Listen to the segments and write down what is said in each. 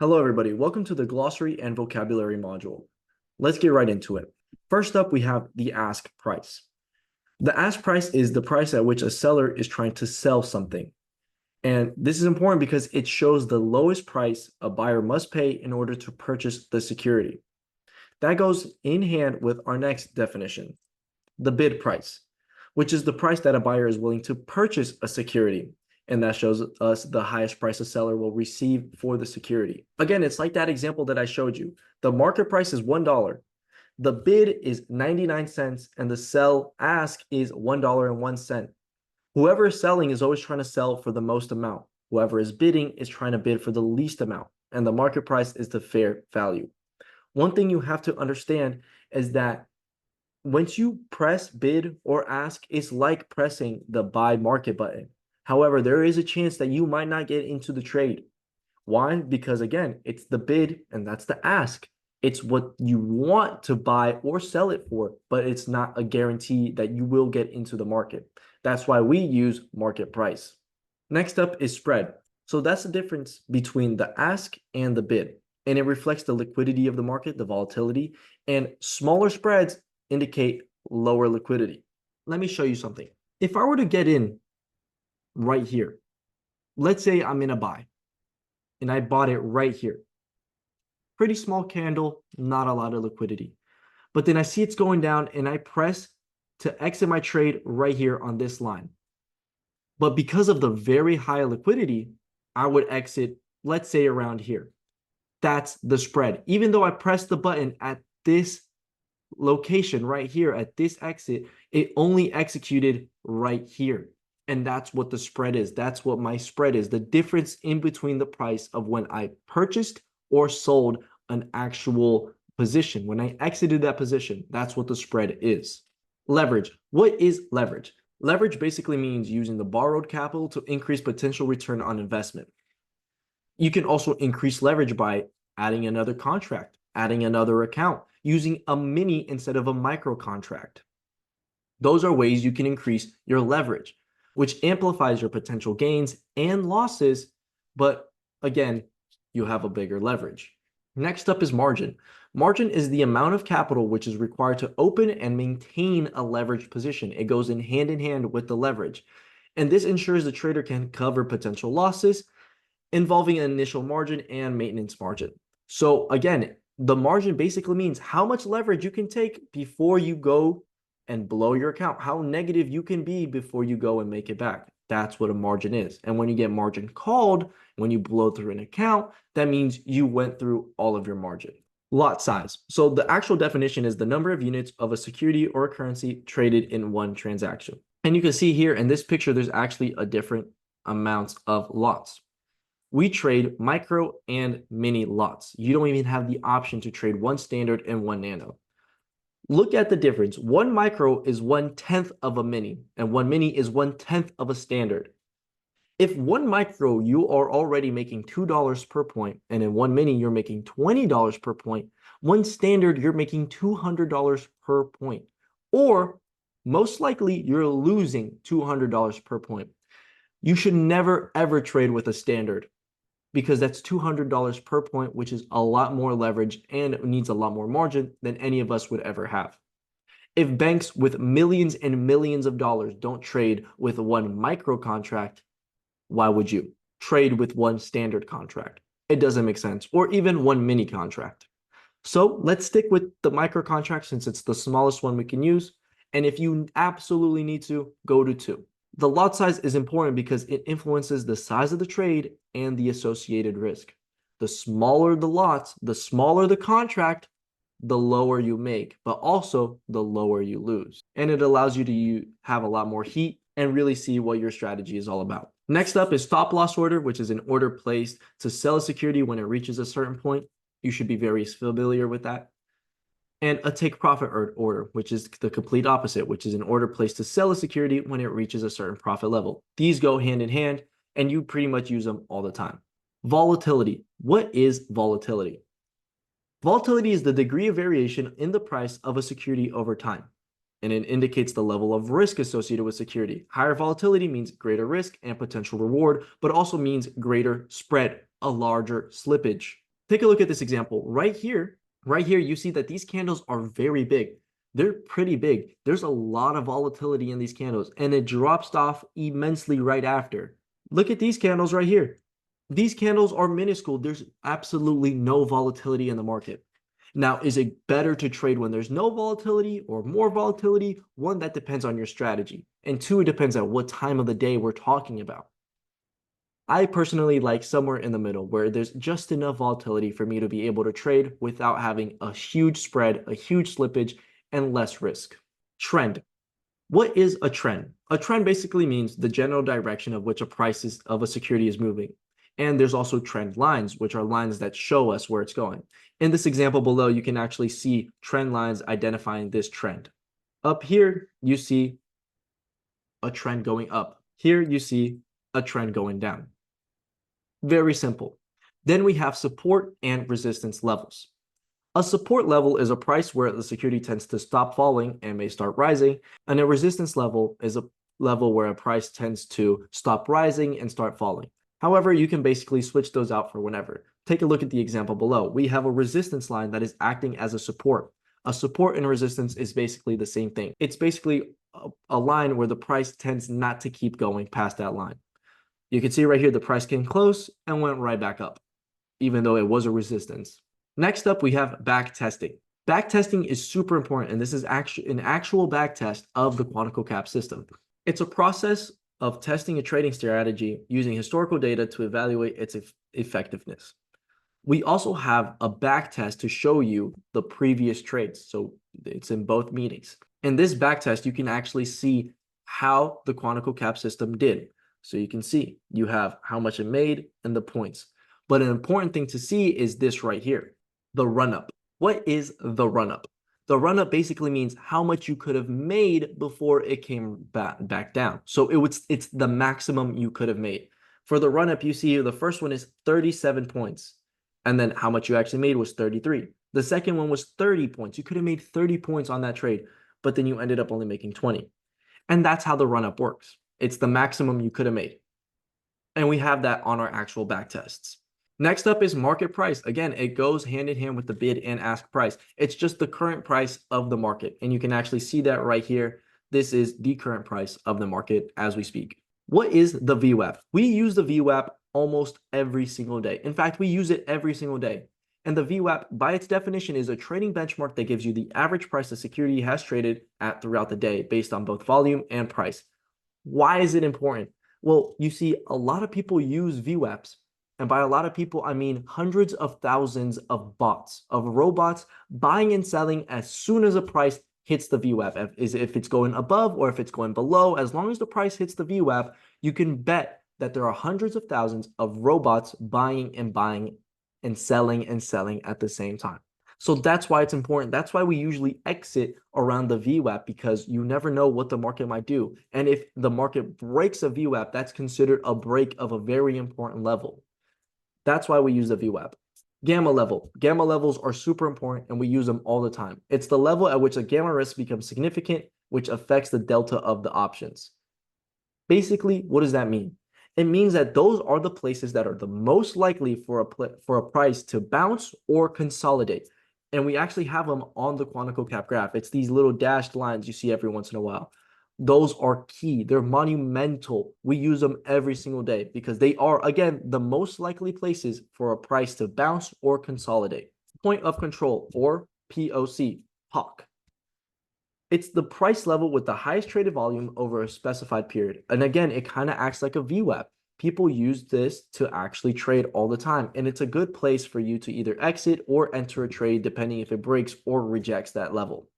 Hello, everybody. Welcome to the Glossary and Vocabulary module. Let's get right into it. First up, we have the ask price. The ask price is the price at which a seller is trying to sell something. And this is important because it shows the lowest price a buyer must pay in order to purchase the security. That goes in hand with our next definition, the bid price, which is the price that a buyer is willing to purchase a security. And that shows us the highest price a seller will receive for the security. Again, it's like that example that I showed you. The market price is $1. The bid is 99 cents and the sell ask is $1.01. Whoever is selling is always trying to sell for the most amount. Whoever is bidding is trying to bid for the least amount. And the market price is the fair value. One thing you have to understand is that once you press bid or ask, it's like pressing the buy market button. However, there is a chance that you might not get into the trade. Why? Because again, it's the bid and that's the ask. It's what you want to buy or sell it for, but it's not a guarantee that you will get into the market. That's why we use market price. Next up is spread. So that's the difference between the ask and the bid. And it reflects the liquidity of the market, the volatility, and smaller spreads indicate lower liquidity. Let me show you something. If I were to get in right here, let's say I'm in a buy and I bought it right here. Pretty small candle, not a lot of liquidity. But then I see it's going down and I press to exit my trade right here on this line. But because of the very high liquidity, I would exit, let's say around here. That's the spread. Even though I pressed the button at this location right here, at this exit, it only executed right here. And that's what the spread is. That's what my spread is. The difference in between the price of when I purchased or sold an actual position. When I exited that position, that's what the spread is. Leverage. What is leverage? Leverage basically means using the borrowed capital to increase potential return on investment. You can also increase leverage by adding another contract, adding another account, using a mini instead of a micro contract. Those are ways you can increase your leverage, which amplifies your potential gains and losses, but again, you have a bigger leverage. Next up is margin. Margin is the amount of capital which is required to open and maintain a leveraged position. It goes in hand with the leverage. And this ensures the trader can cover potential losses involving an initial margin and maintenance margin. So again, the margin basically means how much leverage you can take before you go and blow your account, how negative you can be before you go and make it back. That's what a margin is. And when you get margin called, when you blow through an account, that means you went through all of your margin. Lot size. So the actual definition is the number of units of a security or a currency traded in one transaction. And you can see here in this picture, there's actually a different amounts of lots. We trade micro and mini lots. You don't even have the option to trade one standard and one nano. Look at the difference. One micro is 1/10 of a mini, and one mini is 1/10 of a standard. If one micro, you are already making $2 per point, and in one mini, you're making $20 per point, one standard, you're making $200 per point. Or most likely, you're losing $200 per point. You should never, ever trade with a standard, because that's $200 per point, which is a lot more leverage and needs a lot more margin than any of us would ever have. If banks with millions and millions of dollars don't trade with one micro contract, why would you trade with one standard contract? It doesn't make sense, or even one mini contract. So let's stick with the micro contract since it's the smallest one we can use. And if you absolutely need to, go to 2. The lot size is important because it influences the size of the trade and the associated risk. The smaller the lots, the smaller the contract, the lower you make, but also the lower you lose. And it allows you to have a lot more heat and really see what your strategy is all about. Next up is stop loss order, which is an order placed to sell a security when it reaches a certain point. You should be very familiar with that. And a take profit order, which is the complete opposite, which is an order placed to sell a security when it reaches a certain profit level. These go hand in hand, and you pretty much use them all the time. Volatility. What is volatility? Volatility is the degree of variation in the price of a security over time, and it indicates the level of risk associated with security. Higher volatility means greater risk and potential reward, but also means greater spread, a larger slippage. Take a look at this example right here. Right here, you see that these candles are very big. They're pretty big. There's a lot of volatility in these candles, and it drops off immensely right after. Look at these candles right here. These candles are minuscule. There's absolutely no volatility in the market. Now, is it better to trade when there's no volatility or more volatility? One, that depends on your strategy. And two, it depends on what time of the day we're talking about. I personally like somewhere in the middle where there's just enough volatility for me to be able to trade without having a huge spread, a huge slippage, and less risk. Trend. What is a trend? A trend basically means the general direction of which a price of a security is moving. And there's also trend lines, which are lines that show us where it's going. In this example below, you can actually see trend lines identifying this trend. Up here, you see a trend going up. Here, you see a trend going down. Very simple. Then we have support and resistance levels. A support level is a price where the security tends to stop falling and may start rising, and a resistance level is a level where a price tends to stop rising and start falling. However, you can basically switch those out for whenever. Take a look at the example below. We have a resistance line that is acting as a support. A support and resistance is basically the same thing. It's basically a line where the price tends not to keep going past that line. You can see right here, the price came close and went right back up, even though it was a resistance. Next up, we have back testing. Back testing is super important, and this is actually an actual back test of the Quantico Cap system. It's a process of testing a trading strategy using historical data to evaluate its effectiveness. We also have a back test to show you the previous trades, so it's in both meetings. In this back test, you can actually see how the Quantico Cap system did. So you can see you have how much it made and the points. But an important thing to see is this right here, the run-up. What is the run-up? The run-up basically means how much you could have made before it came back down. So it's the maximum you could have made. For the run-up, you see the first one is 37 points. And then how much you actually made was 33. The second one was 30 points. You could have made 30 points on that trade, but then you ended up only making 20. And that's how the run-up works. It's the maximum you could have made. And we have that on our actual back tests. Next up is market price. Again, it goes hand in hand with the bid and ask price. It's just the current price of the market. And you can actually see that right here. This is the current price of the market as we speak. What is the VWAP? We use the VWAP almost every single day. In fact, we use it every single day. And the VWAP, by its definition, is a trading benchmark that gives you the average price the security has traded at throughout the day based on both volume and price. Why is it important? Well, you see, a lot of people use VWAPs. And by a lot of people, I mean hundreds of thousands of bots, of robots buying and selling as soon as a price hits the VWAP. If it's going above or if it's going below, as long as the price hits the VWAP, you can bet that there are hundreds of thousands of robots buying and selling at the same time. So that's why it's important. That's why we usually exit around the VWAP, because you never know what the market might do. And if the market breaks a VWAP, that's considered a break of a very important level. That's why we use the VWAP. Gamma level. Gamma levels are super important and we use them all the time. It's the level at which a gamma risk becomes significant, which affects the delta of the options. Basically, what does that mean? It means that those are the places that are the most likely for a price to bounce or consolidate. And we actually have them on the Quantico Cap graph. It's these little dashed lines you see every once in a while. Those are key. They're monumental. We use them every single day because they are, again, the most likely places for a price to bounce or consolidate. Point of control, or POC, POC. It's the price level with the highest traded volume over a specified period. And again, it kind of acts like a VWAP. People use this to actually trade all the time. And it's a good place for you to either exit or enter a trade depending if it breaks or rejects that level.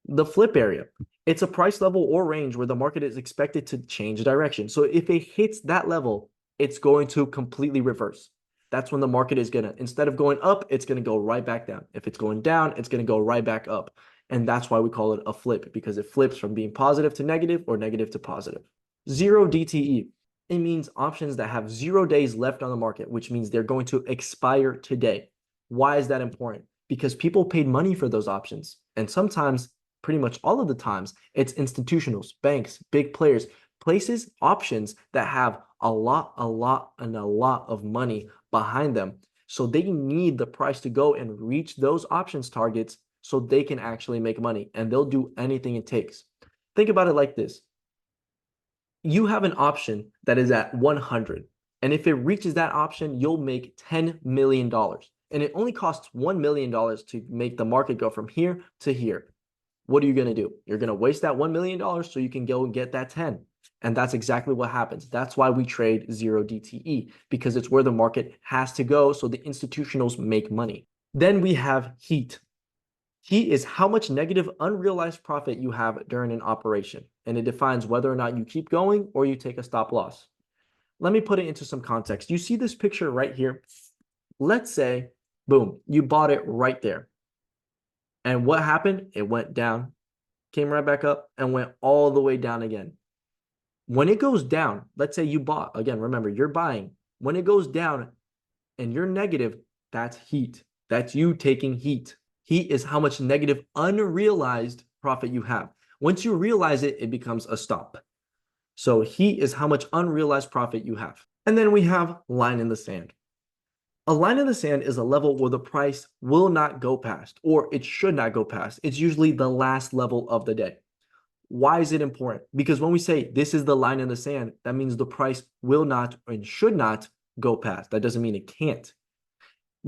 The flip area. It's a price level or range where the market is expected to change direction. So if it hits that level, it's going to completely reverse. That's when the market is going to, instead of going up, it's going to go right back down. If it's going down, it's going to go right back up. And that's why we call it a flip, because it flips from being positive to negative or negative to positive. Zero DTE. It means options that have 0 days left on the market, which means they're going to expire today. Why is that important? Because people paid money for those options. And sometimes, pretty much all of the times, it's institutionals, banks, big players, options that have a lot of money behind them. So they need the price to go and reach those options targets so they can actually make money, and they'll do anything it takes. Think about it like this. You have an option that is at 100, and if it reaches that option, you'll make $10 million. And it only costs $1 million to make the market go from here to here. What are you going to do? You're going to waste that $1 million so you can go and get that 10. And that's exactly what happens. That's why we trade 0 DTE, because it's where the market has to go so the institutionals make money. Then we have heat. Heat is how much negative unrealized profit you have during an operation, and it defines whether or not you keep going or you take a stop loss. Let me put it into some context. You see this picture right here? Let's say, boom, you bought it right there. And what happened? It went down, came right back up, and went all the way down again. When it goes down, let's say you bought, again, remember, you're buying. When it goes down and you're negative, that's heat. That's you taking heat. Heat is how much negative unrealized profit you have. Once you realize it, it becomes a stop. So heat is how much unrealized profit you have. And then we have line in the sand. A line in the sand is a level where the price will not go past, or it should not go past. It's usually the last level of the day. Why is it important? Because when we say this is the line in the sand, that means the price will not and should not go past. That doesn't mean it can't.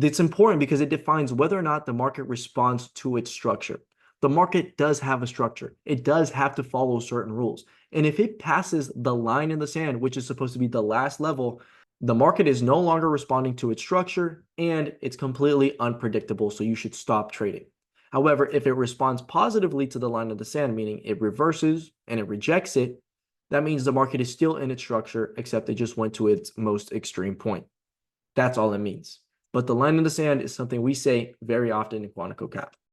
It's important because it defines whether or not the market responds to its structure. The market does have a structure. It does have to follow certain rules. And if it passes the line in the sand, which is supposed to be the last level, the market is no longer responding to its structure and it's completely unpredictable. So you should stop trading. However, if it responds positively to the line of the sand, meaning it reverses and it rejects it, that means the market is still in its structure, except it just went to its most extreme point. That's all it means. But the line in the sand is something we say very often in Quantico Cap.